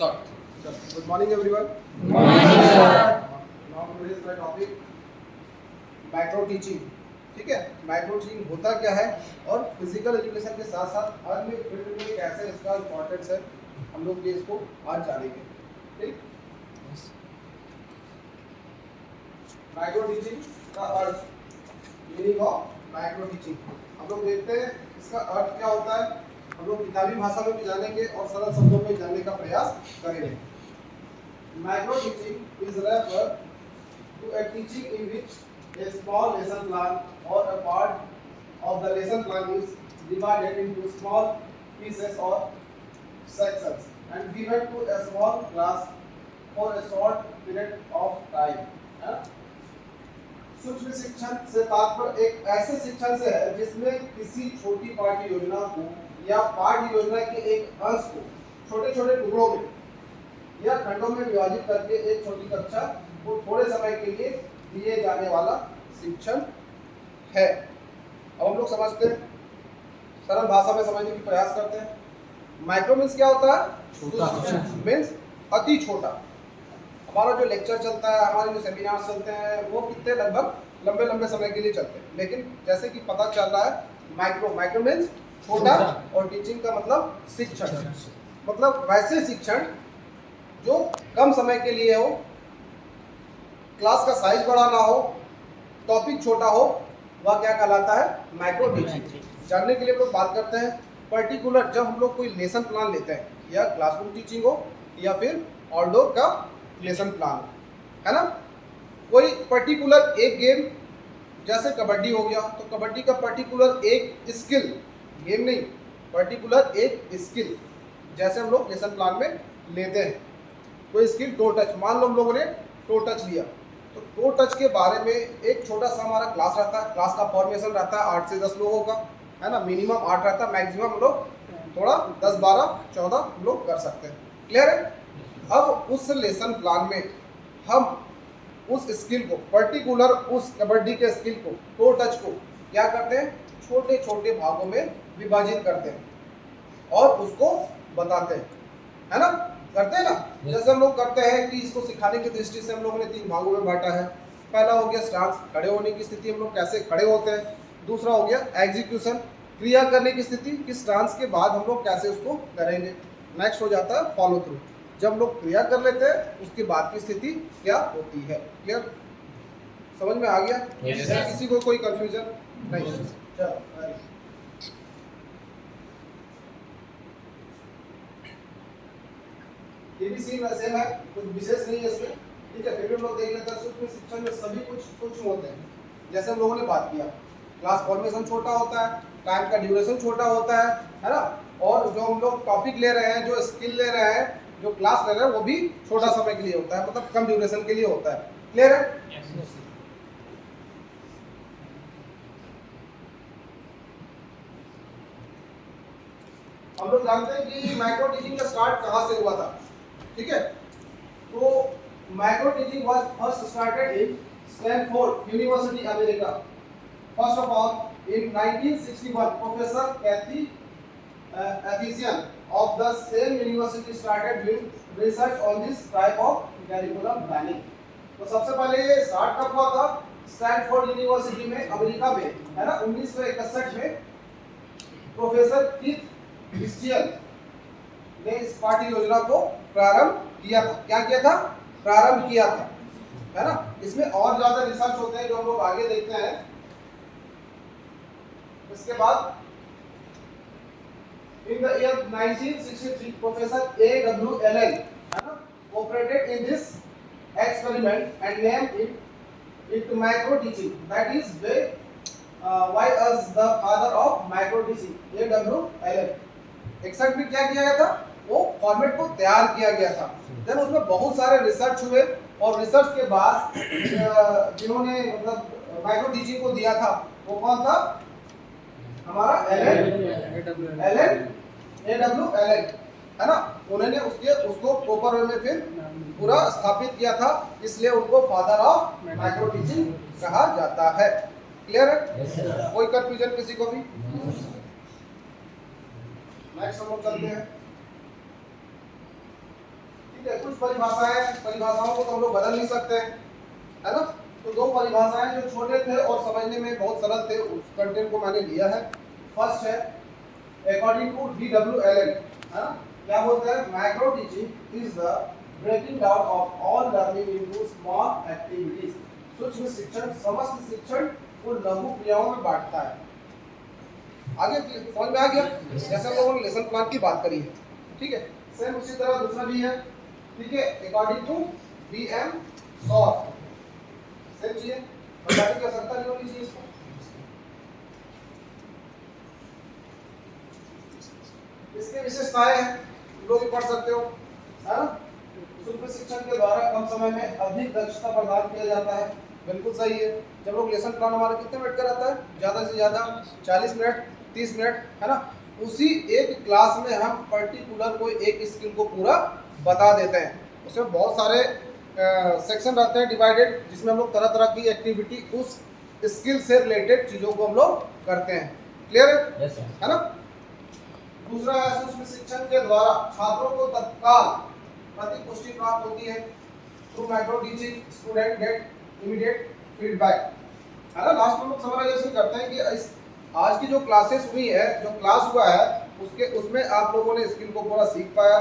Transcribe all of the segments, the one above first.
Start. Good morning, everyone. Good morning, sir. Now today's my topic micro teaching. ठीक है, micro teaching होता क्या है और फिजिकल एजुकेशन के साथ साथ अन्य फील्ड में कैसे इसका इम्पोर्टेंस है, हम लोग ये इसको आज जानेंगे. ठीक, माइक्रो टीचिंग का अर्थ, मीनिंग ऑफ माइक्रो टीचिंग. हम लोग देखते हैं इसका अर्थ क्या होता है. हम लोग किताबी भाषा में भी जानेंगे और सरल शब्दों में जानने का प्रयास करेंगे. Micro teaching is refer to a teaching in which a small lesson plan or a part of the lesson plan is divided into small pieces or sections and given to a small class for a short period of time. सूक्ष्म शिक्षण से तात्पर्य एक ऐसे शिक्षण से है जिसमें किसी छोटी पाठ्य योजना को या पाठ्य योजना के एक अंश को छोटे छोटे टुकड़ों में या खंडों में विभाजित करके एक छोटी कक्षा को थोड़े समय के लिए दिए जाने वाला शिक्षण है. अब हम लोग समझते हैं, सरल भाषा में समझने की प्रयास करते हैं. माइक्रो मीन्स क्या होता है? छोटा. मीन्स अति छोटा. हमारा जो लेक्चर चलता है, हमारे जो सेमिनार चलते हैं, वो कितने लगभग लंबे लंबे समय के लिए चलते हैं. लेकिन जैसे कि पता चल रहा है, माइक्रो मीन्स छोटा और टीचिंग का मतलब शिक्षण. मतलब वैसे शिक्षण जो कम समय के लिए हो, क्लास का साइज बड़ा ना हो, टॉपिक छोटा हो, वह क्या कहलाता है? Micro teaching. जानने के लिए हम लोग बात करते हैं पर्टिकुलर, जब हम लोग कोई लेसन प्लान लेते हैं, या क्लासरूम टीचिंग हो या फिर आउटडोर का लेसन प्लान हो, है ना. कोई पर्टिकुलर एक गेम, जैसे कबड्डी हो गया, तो कबड्डी का पर्टिकुलर एक स्किल, गेम नहीं, पर्टिकुलर एक स्किल, जैसे हम लोग लेसन प्लान में लेते हैं. कोई स्किल टो टच, मान लो हम लोगों ने टो टच लिया, तो टो टच के बारे में एक छोटा सा हमारा क्लास रहता है. क्लास का फॉर्मेशन रहता है 8 से 10 लोगों का, है ना. मिनिमम 8 रहता है, मैक्सिमम हम लोग थोड़ा 10, 12, 14 हम लोग कर सकते हैं. क्लियर है. अब उस लेसन प्लान में हम उस स्किल को, पर्टिकुलर उस कबड्डी के स्किल को, टो टच को क्या करते हैं? छोटे छोटे भागों में विभाजित करते हैं और उसको बताते हैं, है ना. करते हैं ना. जैसे हम लोग करते हैं कि इसको सिखाने की दृष्टि से हम लोगों ने 3 भागों में बांटा है. पहला हो गया स्टांस, खड़े होने की स्थिति, हम लोग कैसे खड़े होते हैं. दूसरा हो गया एग्जीक्यूशन, क्रिया करने की स्थिति, कि स्टांस के बाद हम लोग कैसे उसको करेंगे. नेक्स्ट हो जाता है फॉलो थ्रू, जब हम लोग क्रिया कर लेते हैं उसके बाद की स्थिति क्या होती है. क्लियर, समझ में आ गया? Yes, sir. किसी को कोई कंफ्यूजन नहीं? चलो, ये भी सेम है, कुछ विशेष नहीं है इसमें. ठीक है, फिर भी हम लोग देख लेते हैं. सूक्ष्म शिक्षण में सभी कुछ सूक्ष्म होते हैं. जैसे हम लोगों ने बात किया, क्लास फॉर्मेशन छोटा होता है, टाइम का ड्यूरेशन छोटा होता है ना. और जो हम लोग टॉपिक ले रहे हैं, जो स्किल ले रहे हैं, जो क्लास ले रहे हैं, वो भी छोटा समय के लिए होता है, मतलब कम ड्यूरेशन के लिए होता है. क्लियर है. हम लोग जानते हैं कि माइक्रो टीचिंग का स्टार्ट कहाँ से हुआ था. ठीक है, तो micro teaching was first started in Stanford university, America. First of all in 1961 professor Keith Acheson of the same university started doing research on this type of curriculum planning. तो सबसे पहले ये स्टार्ट कब हुआ था? स्टैनफोर्ड यूनिवर्सिटी में, America में, है ना. 1961 में प्रोफेसर कीथ क्रिस्टियन ने इस पाठ्य योजना को प्रारंभ किया था. क्या किया था? प्रारंभ किया था, है ना. इसमें और ज्यादा रिसर्च होते हैं जो हम लोग आगे देखते हैं. इसके बाद in the year 1963 Professor A.W. Allen operated in this experiment and named it micro teaching. That is why as the father of micro teaching, A.W. Allen. 61 में क्या किया गया था? वो फॉर्मेट को तैयार किया गया था. देन उसमें बहुत सारे रिसर्च हुए और रिसर्च के बाद जिन्होंने मतलब माइक्रो टीचिंग को दिया था, वो कौन था? हमारा एलन एलन, है ना. उन्होंने उसको प्रॉपर वे में फिर पूरा स्थापित किया था, इसलिए उनको फादर ऑफ माइक्रो टीचिंग कहा जाता है. क्लियर है? कोई कंफ्यूजन किसी को भी? नेक्स्ट हम लोग चलते हैं. ठीक है, कुछ परिभाषाओं को तो हम लोग बदल नहीं सकते, है ना। तो दो परिभाषाएं जो छोटे थे और समझने में बहुत सरल थे, उस कंटेंट को मैंने लिया है। फर्स्ट है अकॉर्डिंग टू DWLN, है ना, क्या बोलते हैं, micro teaching is the breaking down of all learning into small activities. सूक्ष्म शिक्षण समस्त शिक्षण को लघु क्रियाओं में बांटता है। आगे समझ में आ गया, जैसे हम लोगों ने लेसन प्लान की बात करी है, ठीक है। सेम उसी तरह दूसरा भी है, ठीक है, अकॉर्डिंग टू BM सॉर, सेम चीज है, बताने की आवश्यकता नहीं होनी चाहिए इसको। इसके विशेषताएं हैं, लोग भी पढ़ सकते हो, है ना। सूक्ष्म शिक्षण के द्वारा कम समय में अधिक दक्षता प्रदान किया जाता है, बिल्कुल सही है। जब लोग लेसन प्लान हमारा कितने मिनट का रहता है, ज़्यादा से ज़्यादा 40 मिनट 30 मिनट, है ना। उसी एक क्लास में हम पर्टिकुलर कोई एक स्किल को पूरा बता देते हैं। उसमें बहुत सारे सेक्शन रहते हैं डिवाइडेड, जिसमें हम लोग तरह तरह की एक्टिविटी उस स्किल से रिलेटेड चीज़ों को हम लोग करते हैं। क्लियर है? Yes, sir. है ना। दूसरा है सूक्ष्म शिक्षण के द्वारा छात्रों को तत्काल प्रतिपुष्टि प्राप्त होती है। Through micro teaching student get immediate feedback, है ना। लास्ट में हम लोग समराइजेशन करते हैं कि इस आज की जो क्लासेस हुई है, जो क्लास हुआ है, उसमें आप लोगों ने स्किल को पूरा सीख पाया,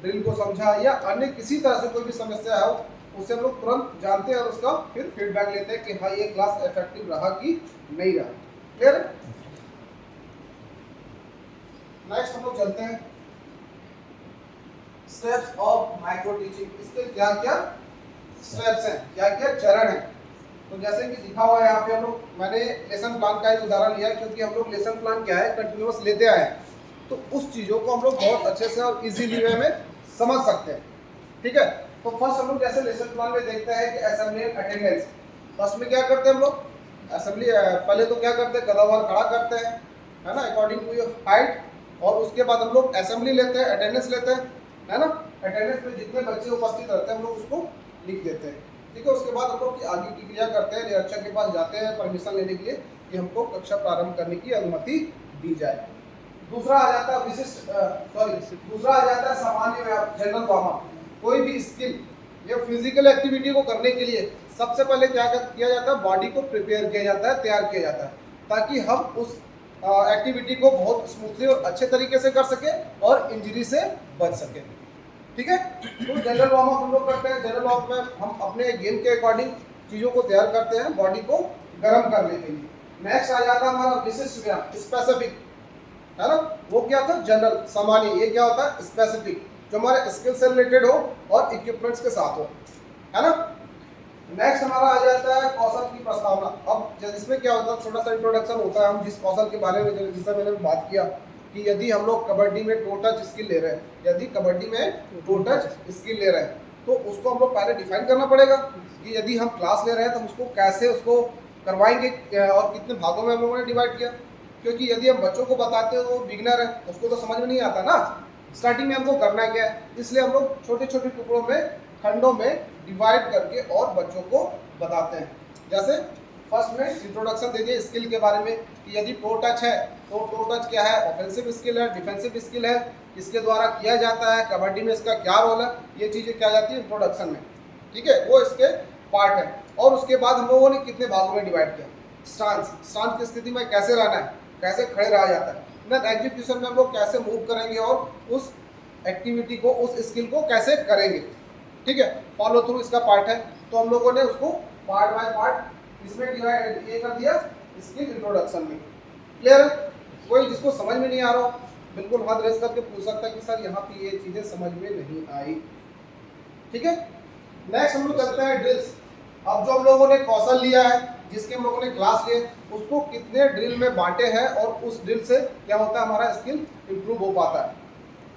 ड्रिल को समझा, या अन्य किसी तरह से कोई भी समस्या है उससे हम लोग तुरंत जानते हैं और उसका फिर फीडबैक लेते हैं कि हाँ ये क्लास इफेक्टिव रहा कि नहीं रहा। क्लियर है? नेक्स्ट हम लोग चलते हैं स्टेप्स ऑफ माइक्रो टीचिंग। इसके क्या क्या स्टेप्स हैं, क्या क्या चरण हैं। तो जैसे कि लिखा हुआ है यहाँ पे, हम लोग, मैंने लेसन प्लान का एक उदाहरण लिया क्योंकि हम लोग लेसन प्लान क्या है कंटिन्यूअस लेते आए हैं, तो उस चीज़ों को हम लोग बहुत अच्छे से और इजीली वे में समझ सकते हैं, ठीक है। तो फर्स्ट हम लोग जैसे लेसन प्लान में देखते हैं कि असेंबली एंड अटेंडेंस। फर्स्ट में क्या करते हैं हम लोग, असेंबली पहले तो क्या करते हैं, गदावार खड़ा करते हैं, है ना, अकॉर्डिंग टू योर हाइट, और उसके बाद हम लोग असेंबली लेते हैं, अटेंडेंस लेते हैं, है ना। अटेंडेंस में जितने बच्चे उपस्थित रहते हैं हम लोग उसको लिख देते हैं, ठीक है। उसके बाद हम लोग की आगे की क्रिया करते हैं, निरीक्षक के पास जाते हैं परमिशन लेने के लिए कि हमको कक्षा प्रारंभ करने की अनुमति दी जाए। दूसरा आ जाता है दूसरा आ जाता है सामान्य जनरल वार्म अप। कोई भी स्किल या फिजिकल एक्टिविटी को करने के लिए सबसे पहले क्या किया जाता है, बॉडी को प्रिपेयर किया जाता है, तैयार किया जाता है, ताकि हम उस एक्टिविटी को बहुत स्मूथली और अच्छे तरीके से कर सके और इंजरी से बच सके, ठीक है। तो जनरल वार्म अप हम लोग करते हैं। जनरल वार्म अप में हम अपने गेम के अकॉर्डिंग चीज़ों को तैयार करते हैं बॉडी को गर्म करने के लिए। नेक्स्ट आ जाता है हमारा विशिष्ट व्यायाम, स्पेसिफिक, है ना। वो क्या था, जनरल सामान्य, ये क्या होता है स्पेसिफिक, जो हमारे स्किल से रिलेटेड हो और इक्विपमेंट्स के साथ हो, है ना। नेक्स्ट हमारा आ जाता है कौशल की प्रस्तावना। अब इसमें क्या होता है, छोटा सा इंट्रोडक्शन होता है, हम जिस कौशल के बारे में जिससे मैंने बात किया कि यदि हम लोग कबड्डी में टो टच स्किल ले रहे हैं, यदि कबड्डी में टो टच स्किल ले रहे हैं, तो उसको हम लोग पहले डिफाइन करना पड़ेगा कि यदि हम क्लास ले रहे हैं तो हम उसको कैसे उसको करवाएंगे और कितने भागों में हम लोगों ने डिवाइड किया। क्योंकि यदि हम बच्चों को बताते हैं तो वो बिगनर है, उसको तो समझ में नहीं आता ना स्टार्टिंग में हमको करना क्या है, इसलिए हम लोग छोटे छोटे टुकड़ों में, खंडों में डिवाइड करके और बच्चों को बताते हैं। जैसे फर्स्ट में इंट्रोडक्शन दे दिए स्किल के बारे में कि यदि टो टच है तो टो टच क्या है, ऑफेंसिव स्किल है, डिफेंसिव स्किल है, किसके द्वारा किया जाता है, कबड्डी में इसका क्या रोल है, ये चीज़ें क्या जाती है इंट्रोडक्शन में, ठीक है, वो इसके पार्ट है। और उसके बाद हम लोगों ने कितने भागों में डिवाइड किया, स्टांस की स्थिति में कैसे रहना है, कैसे खड़े रहा जाता है, ना एग्जीक्यूशन में हम लोग कैसे मूव करेंगे और उस एक्टिविटी को, उस स्किल को कैसे करेंगे, ठीक है। फॉलो थ्रू इसका पार्ट है। तो हम लोगों ने उसको पार्ट बाय पार्ट इसमें डिवाइड ये कर दिया स्किल इंट्रोडक्शन में। क्लियर है? कोई जिसको समझ में नहीं आ रहा बिल्कुल हाथ रेस करके पूछ सकता है कि सर यहाँ पे ये चीज़ें समझ में नहीं आई, ठीक है। नेक्स्ट हम लोग करते हैं ड्रिल्स। अब जो हम लोगों ने कौशल लिया है, जिसके हम लोगों ने क्लास लिए, उसको कितने ड्रिल में बांटे हैं और उस ड्रिल से क्या होता है, हमारा स्किल इंप्रूव हो पाता है,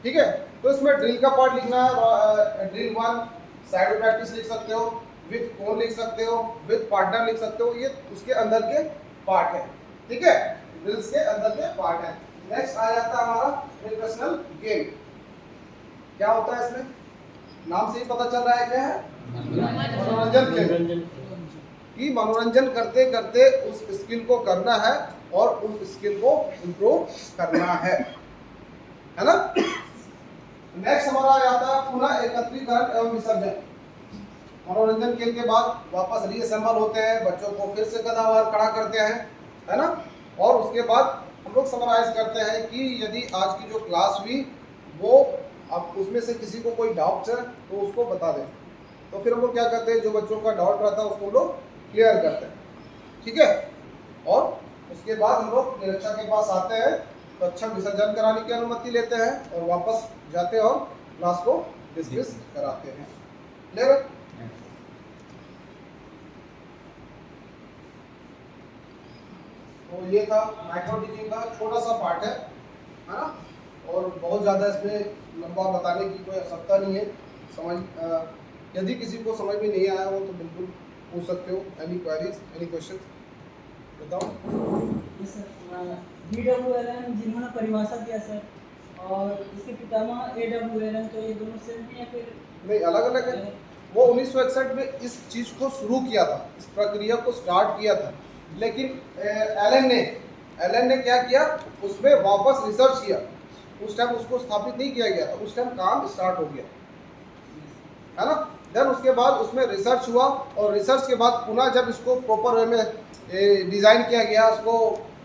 ठीक है। तो इसमें ड्रिल का पार्ट लिखना है, ड्रिल 1 साइड प्रैक्टिस लिख सकते हो, विद कोन लिख सकते हो, विद पार्टनर लिख सकते हो, ये उसके अंदर के पार्ट है, ठीक है, ड्रिल्स के अंदर के पार्ट है। नेक्स्ट आ जाता है हमारा रिक्रेशनल गेम। क्या होता है इसमें, नाम से ही पता चल रहा है क्या है, मनोरंजन खेल, कि मनोरंजन करते करते उस स्किल को करना है और उस स्किल को इम्प्रूव करना है ना। नेक्स्ट हमारा आता है पुनः एकत्रीकरण एवं विसर्जन। मनोरंजन खेल के बाद वापस रीअसेंबल होते हैं, बच्चों को फिर से गदावार खड़ा करते हैं, है ना। और उसके बाद हम लोग समराइज करते हैं कि यदि आज की जो क्लास हुई वो अब उसमें से किसी को कोई डाउट है तो उसको बता दें। तो फिर हम लोग क्या करते हैं, जो बच्चों का डाउट रहता है उसको हम लोग क्लियर करते हैं, ठीक है। और उसके बाद हम लोग निरीक्षक के पास आते हैं, तो अच्छा विसर्जन कराने की अनुमति लेते हैं और वापस जाते हैं और क्लास को डिसमिस कराते हैं। क्लियर? तो ये था माइक्रो टीचिंग का छोटा सा पार्ट है ना। और बहुत ज़्यादा इसमें लंबा बताने की कोई आवश्यकता नहीं है। यदि किसी को समझ में नहीं आया हो तो बिल्कुल पूछ सकते हो। एनी क्वेरीज, एनी क्वेश्चन बताओ। DWLN जिन्होंने परिभाषा दिया सर, और इसके पितामह AWLN, तो ये दोनों सेम है या फिर नहीं, अलग अलग है। वो 1961 में इस चीज़ को शुरू किया था, इस प्रक्रिया को स्टार्ट किया था, लेकिन एलन ने क्या किया, उसमें वापस रिसर्च किया। उस टाइम उसको स्थापित नहीं किया गया था, उस टाइम काम स्टार्ट हो गया, है ना। देन उसके बाद उसमें रिसर्च हुआ और रिसर्च के बाद पुनः जब इसको प्रॉपर वे में डिज़ाइन किया गया, उसको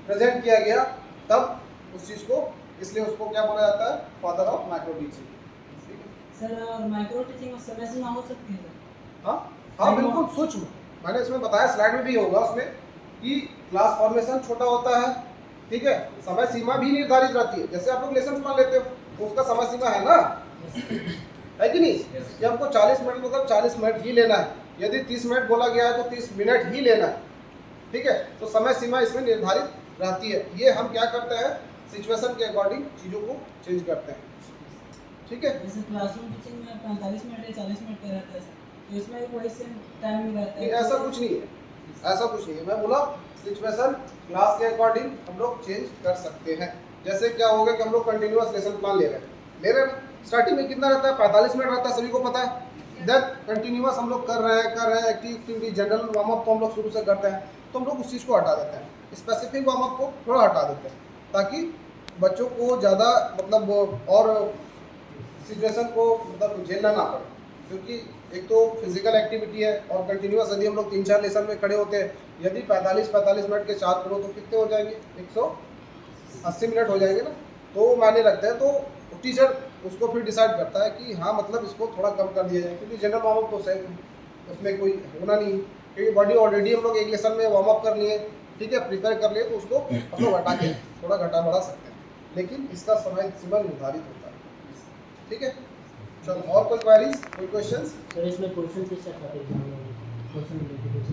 प्रेजेंट किया गया, तब उस चीज़ को, इसलिए उसको क्या बोला जाता है, father of micro teaching. Sir micro teaching में समय सीमा हो सकती है? हाँ हाँ, बिल्कुल सूक्ष्म। मैंने इसमें बताया, स्लाइड में भी होगा उसमें, कि क्लास फॉर्मेशन छोटा होता है, ठीक है। समय सीमा भी निर्धारित रहती है। जैसे आप लोग लेसन प्लान लेते हो तो उसका समय सीमा है ना, है कि नहीं, कि हमको 40 मिनट मतलब 40 मिनट ही लेना है। यदि 30 मिनट बोला गया है तो 30 मिनट ही लेना है, ठीक है। तो समय सीमा इसमें निर्धारित रहती है। ये हम क्या करते हैं, सिचुएशन के अकॉर्डिंग चीज़ों को चेंज करते हैं, ठीक है। जैसे क्लासरूम टीचिंग में 45 मिनट या 40 मिनट का रहता है सर, तो इसमें भी वही सेम टाइमिंग रहता है? ऐसा कुछ नहीं है, ऐसा कुछ नहीं है। मैं बोला सिचुएशन क्लास के अकॉर्डिंग हम लोग चेंज कर सकते हैं। जैसे क्या हो गया कि हम लोग कंटिन्यूअस लेसन प्लान ले रहे हैं। स्टार्टिंग में कितना रहता है, 45 मिनट रहता है, सभी को पता है। देन कंटिन्यूअस हम लोग कर रहे हैं एक्टिविटी, जनरल वार्म अप तो हम लोग शुरू से करते हैं, तो हम लोग उस चीज़ को हटा देते हैं, स्पेसिफिक वार्म अप को थोड़ा हटा देते हैं, ताकि बच्चों को ज़्यादा मतलब और सिचुएशन को मतलब झेलना ना पड़े। क्योंकि एक तो फिजिकल एक्टिविटी है और कंटिन्यूअस यदि हम लोग 3-4 लेसन में खड़े होते हैं, यदि 45 मिनट के 4 करो तो कितने हो जाएंगे, 180 मिनट हो जाएंगे ना। तो मायने रखते हैं। तो टीचर उसको फिर डिसाइड करता है कि हाँ मतलब इसको थोड़ा कम कर दिया जाए, क्योंकि जनरल वार्म अप तो सही उसमें कोई होना नहीं, क्योंकि बॉडी ऑलरेडी हम लोग एक लेसन में वार्म अप कर लिए, ठीक है, प्रिपेयर कर लिए, तो उसको हम लोग हटा के थोड़ा घटा बढ़ा सकते हैं, लेकिन इसका समय सीमा निर्धारित होता है, ठीक है। चलो, और कोई क्वेरीज, कोई क्वेश्चंस? सर इसमें क्वेश्चन किस टाइप का एग्जाम में क्वेश्चन रिलेटेड